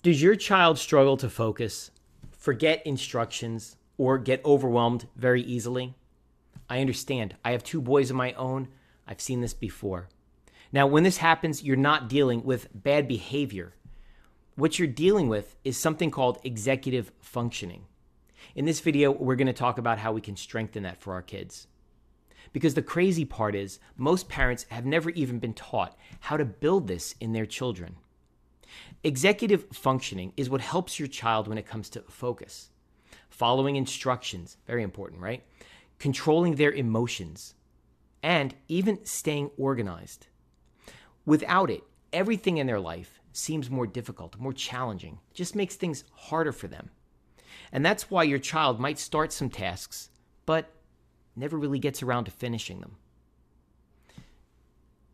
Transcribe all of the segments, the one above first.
Does your child struggle to focus, forget instructions, or get overwhelmed very easily? I understand. I have 2 boys of my own. I've seen this before. Now, when this happens, you're not dealing with bad behavior. What you're dealing with is something called executive functioning. In this video, we're going to talk about how we can strengthen that for our kids. Because the crazy part is, most parents have never even been taught how to build this in their children. Executive functioning is what helps your child when it comes to focus. Following instructions, very important, right? Controlling their emotions, and even staying organized. Without it, everything in their life seems more difficult, more challenging, just makes things harder for them. And that's why your child might start some tasks, but never really gets around to finishing them.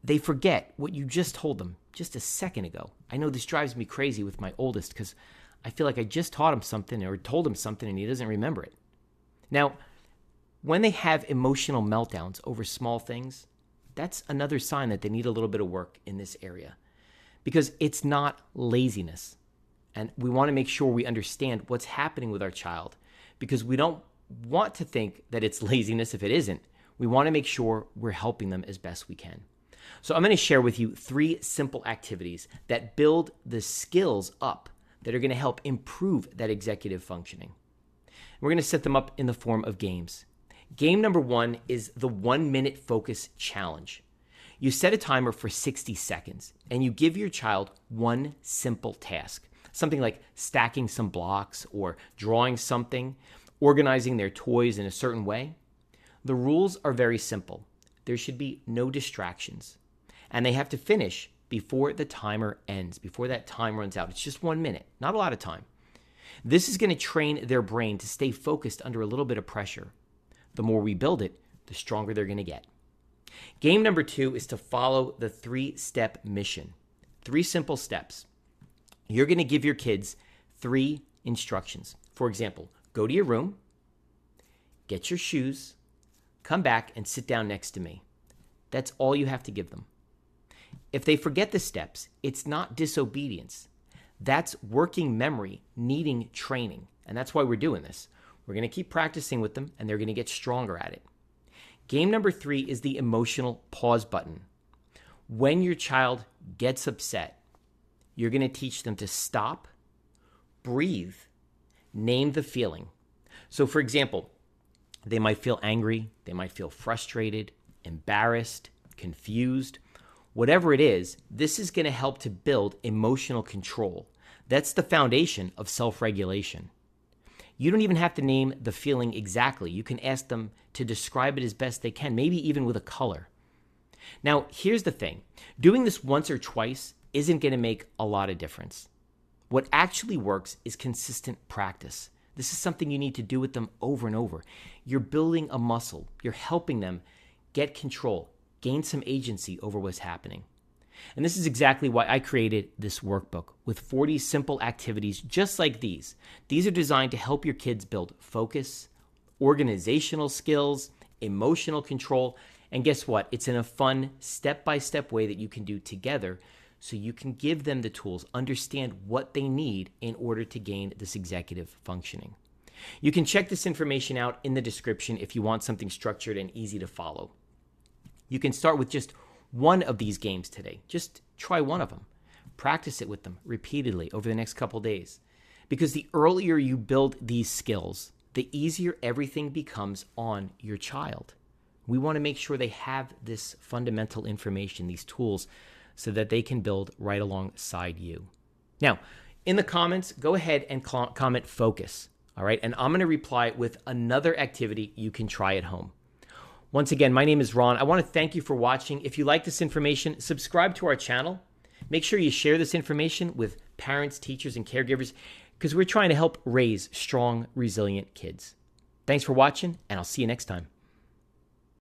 They forget what you just told them just a second ago. I know this drives me crazy with my oldest because I feel like I just taught him something or told him something and he doesn't remember it. Now, when they have emotional meltdowns over small things, that's another sign that they need a little bit of work in this area because it's not laziness. And we want to make sure we understand what's happening with our child because we don't want to think that it's laziness if it isn't. We want to make sure we're helping them as best we can. So I'm going to share with you 3 simple activities that build the skills up that are going to help improve that executive functioning. We're going to set them up in the form of games. Game number 1 is the 1-minute focus challenge. You set a timer for 60 seconds and you give your child one simple task. Something like stacking some blocks or drawing something, organizing their toys in a certain way. The rules are very simple. There should be no distractions. And they have to finish before the timer ends, before that time runs out. It's just 1 minute, not a lot of time. This is going to train their brain to stay focused under a little bit of pressure. The more we build it, the stronger they're going to get. Game number 2 is to follow the 3-step mission. 3 simple steps. You're going to give your kids 3 instructions. For example, go to your room, get your shoes, come back and sit down next to me. That's all you have to give them. If they forget the steps, it's not disobedience. That's working memory needing training. And that's why we're doing this. We're going to keep practicing with them and they're going to get stronger at it. Game number 3 is the emotional pause button. When your child gets upset, you're going to teach them to stop, breathe, name the feeling. So for example, they might feel angry, they might feel frustrated, embarrassed, confused. Whatever it is, this is going to help to build emotional control. That's the foundation of self-regulation. You don't even have to name the feeling exactly. You can ask them to describe it as best they can, maybe even with a color. Now, here's the thing. Doing this once or twice isn't going to make a lot of difference. What actually works is consistent practice. This is something you need to do with them over and over. You're building a muscle. You're helping them get control, gain some agency over what's happening. And this is exactly why I created this workbook with 40 simple activities just like these. These are designed to help your kids build focus, organizational skills, emotional control, and guess what? It's in a fun, step-by-step way that you can do together so you can give them the tools, understand what they need in order to gain this executive functioning. You can check this information out in the description if you want something structured and easy to follow. You can start with just one of these games today. Just try one of them. Practice it with them repeatedly over the next couple days. Because the earlier you build these skills, the easier everything becomes on your child. We want to make sure they have this fundamental information, these tools, so that they can build right alongside you. Now, in the comments, go ahead and comment focus, all right? And I'm going to reply with another activity you can try at home. Once again, my name is Ron. I want to thank you for watching. If you like this information, subscribe to our channel. Make sure you share this information with parents, teachers, and caregivers because we're trying to help raise strong, resilient kids. Thanks for watching, and I'll see you next time.